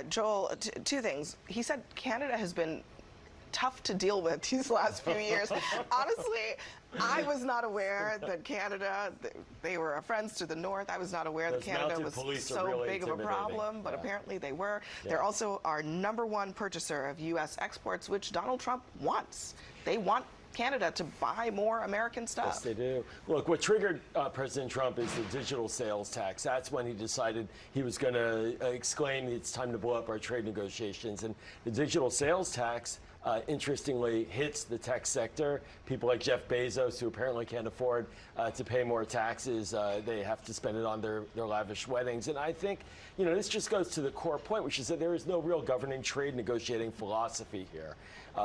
Joel, two things. He said Canada has been tough to deal with these last few years. Honestly, I was not aware that Canada, they were our friends to the north. I was not aware that Canada was so really big of a problem, but apparently they were. They're also our #1 purchaser of U.S. exports, which Donald Trump wants. They want Canada to buy more American stuff. Yes, they do. Look, what triggered President Trump is the digital sales tax. That's when he decided he was going to exclaim it's time to blow up our trade negotiations. And the digital sales tax, interestingly, hits the tech sector. People like Jeff Bezos, who apparently can't afford to pay more taxes, they have to spend it on their lavish weddings. And I think, this just goes to the core point, which is that there is no real governing trade negotiating philosophy here.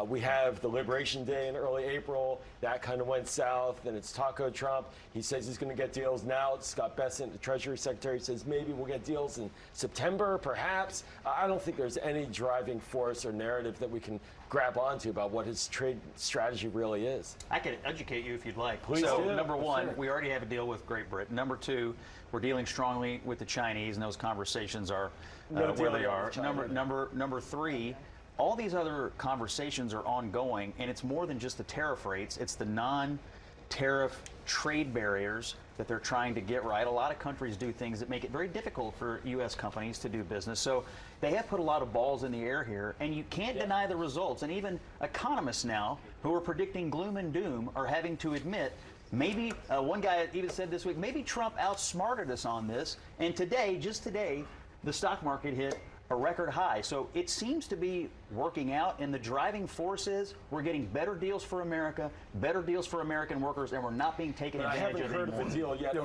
We have the Liberation Day in early April. That kind of went south. Then it's Taco Trump. He says he's going to get deals now. Scott Bessent, the Treasury Secretary, says maybe we'll get deals in September, perhaps. I don't think there's any driving force or narrative that we can grab onto about what his trade strategy really is. I can educate you if you'd like. Please so, do. number one, we already have a deal with Great Britain. Number two, we're dealing strongly with the Chinese, and those conversations are where they are. Number three, all these other conversations are ongoing, and it's more than just the tariff rates. It's the non-tariff trade barriers that they're trying to get right. A lot of countries do things that make it very difficult for U.S. companies to do business. So they have put a lot of balls in the air here, and you can't deny the results. And even economists now, who are predicting gloom and doom, are having to admit maybe, one guy even said this week, maybe Trump outsmarted us on this. And today, just today, the stock market hit a record high. So it seems to be working out, and the driving force is we're getting better deals for America, better deals for American workers, and we're not being taken advantage of anymore. I haven't heard of a deal yet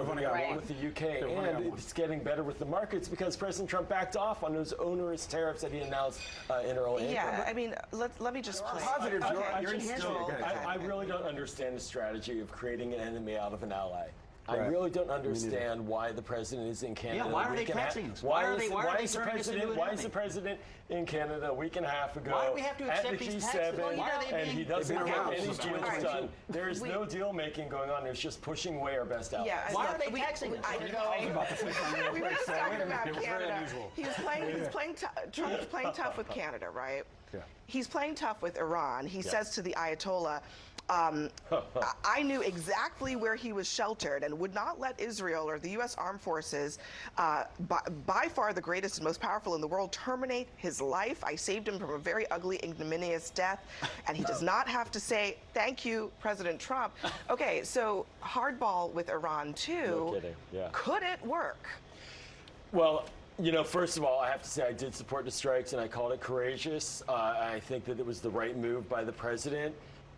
with the UK, and it's getting better with the markets because President Trump backed off on those onerous tariffs that he announced in early April. Yeah, I mean, let me just play. Positives. I really don't understand the strategy of creating an enemy out of an ally. I really don't understand why the president is in Canada. Yeah, why are they taxing us? Why is the president in Canada a week and a half ago why do we have to accept at the these G7 taxes? and he doesn't get any deals Right. done? There is no deal making going on. There's just pushing away our best allies. Yeah, why are they taxing us? I know. We were just talking about Canada. Trump's playing tough with Canada, right? Yeah. He's playing tough with Iran. He says to the Ayatollah, I knew exactly where he was sheltered and would not let Israel or the U.S. armed forces, by far the greatest and most powerful in the world, terminate his life. I saved him from a very ugly, ignominious death, and he does not have to say, thank you, President Trump. Okay, so hardball with Iran, too. No kidding. Yeah. Could it work? Well, first of all, I have to say I did support the strikes, and I called it courageous. I think that it was the right move by the president.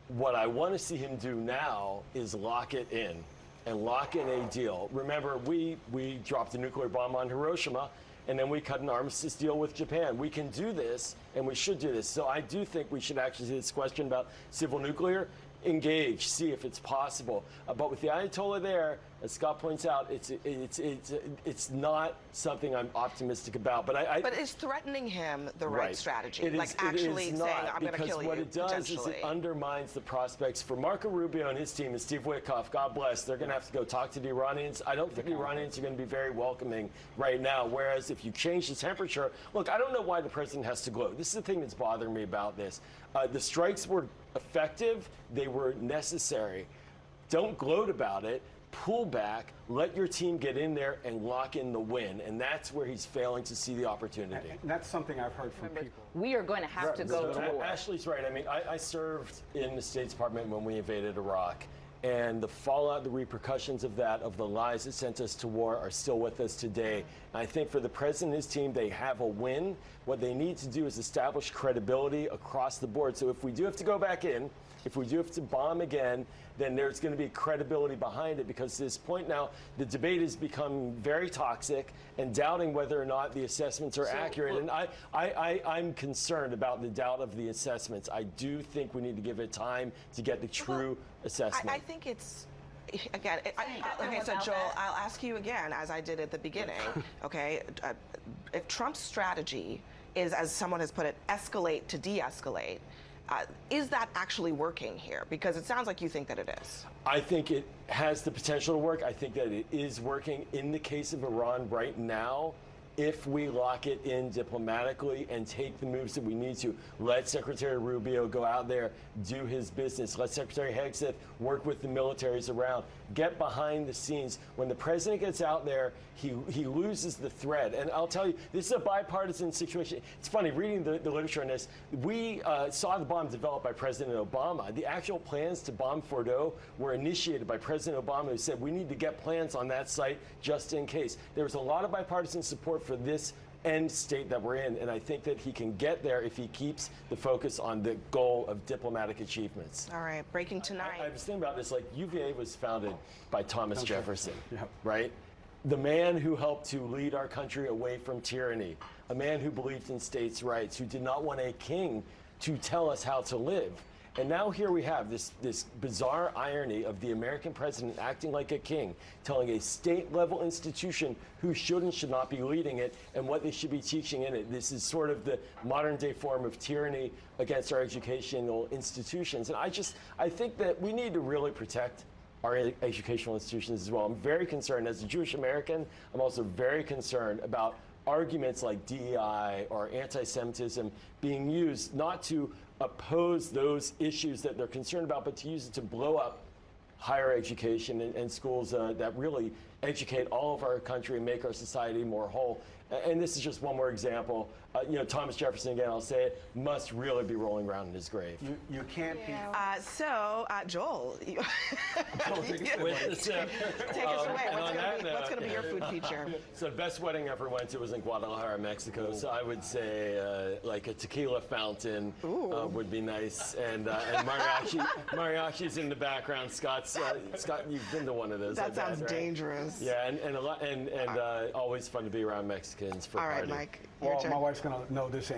What I want to see him do now is lock it in and lock in a deal. Remember, we dropped a nuclear bomb on Hiroshima, and then we cut an armistice deal with Japan. We can do this, and we should do this. So I do think we should actually see this question about civil nuclear. Engage, see if it's possible. But with the Ayatollah there, as Scott points out, it's not something I'm optimistic about. But is threatening him the right strategy? Actually saying, I'm going to kill you, because what it does is it undermines the prospects for Marco Rubio and his team and Steve Witkoff. God bless. They're going to have to go talk to the Iranians. I don't think the Iranians are going to be very welcoming right now. Whereas if you change the temperature, look, I don't know why the president has to gloat. This is the thing that's bothering me about this. The strikes were effective. They were necessary. Don't gloat about it. Pull back, let your team get in there and lock in the win. And that's where he's failing to see the opportunity. And that's something I've heard from people. We are going to have to go to war. Ashley's right. I mean, I served in the State Department when we invaded Iraq. And the fallout, the repercussions of that, of the lies that sent us to war, are still with us today. And I think for the president and his team, they have a win. What they need to do is establish credibility across the board. So if we do have to go back in, if we do have to bomb again, then there's going to be credibility behind it, because at this point now, the debate has become very toxic and doubting whether or not the assessments are accurate. And I'm concerned about the doubt of the assessments. I do think we need to give it time to get the true assessment. I think it's, again, okay, so Joel, I'll ask you again, as I did at the beginning, okay? If Trump's strategy is, as someone has put it, escalate to de-escalate, is that actually working here? Because it sounds like you think that it is. I think it has the potential to work. I think that it is working. In the case of Iran right now, if we lock it in diplomatically and take the moves that we need to. Let Secretary Rubio go out there, do his business. Let Secretary Hegseth work with the militaries around. Get behind the scenes. When the president gets out there, he loses the thread. And I'll tell you, this is a bipartisan situation. It's funny, reading the literature on this, we saw the bomb developed by President Obama. The actual plans to bomb Fordo were initiated by President Obama, who said we need to get plans on that site just in case. There was a lot of bipartisan support for this end state that we're in, and I think that he can get there if he keeps the focus on the goal of diplomatic achievements. All right, breaking tonight. I was thinking about this, like UVA was founded by Thomas Jefferson, Yep. right? The man who helped to lead our country away from tyranny, a man who believed in states' rights, who did not want a king to tell us how to live. And now here we have this bizarre irony of the American president acting like a king, telling a state-level institution who should and should not be leading it and what they should be teaching in it. This is sort of the modern-day form of tyranny against our educational institutions. And I think that we need to really protect our educational institutions as well. I'm very concerned. As a Jewish American, I'm also very concerned about arguments like DEI or anti-Semitism being used not to oppose those issues that they're concerned about, but to use it to blow up higher education and schools that really educate all of our country and make our society more whole. And this is just one more example. Thomas Jefferson, again, I'll say it, must really be rolling around in his grave. You can't be. Joel, With the sip. take us away. What's going to be your food feature? So the best wedding I ever went to was in Guadalajara, Mexico. So I would say like a tequila fountain would be nice, and mariachi's in the background. Scott, you've been to one of those. That sounds right? dangerous. Yeah, and always fun to be around Mexicans for All right, party. Mike. Your Well, turn. my wife's going to know this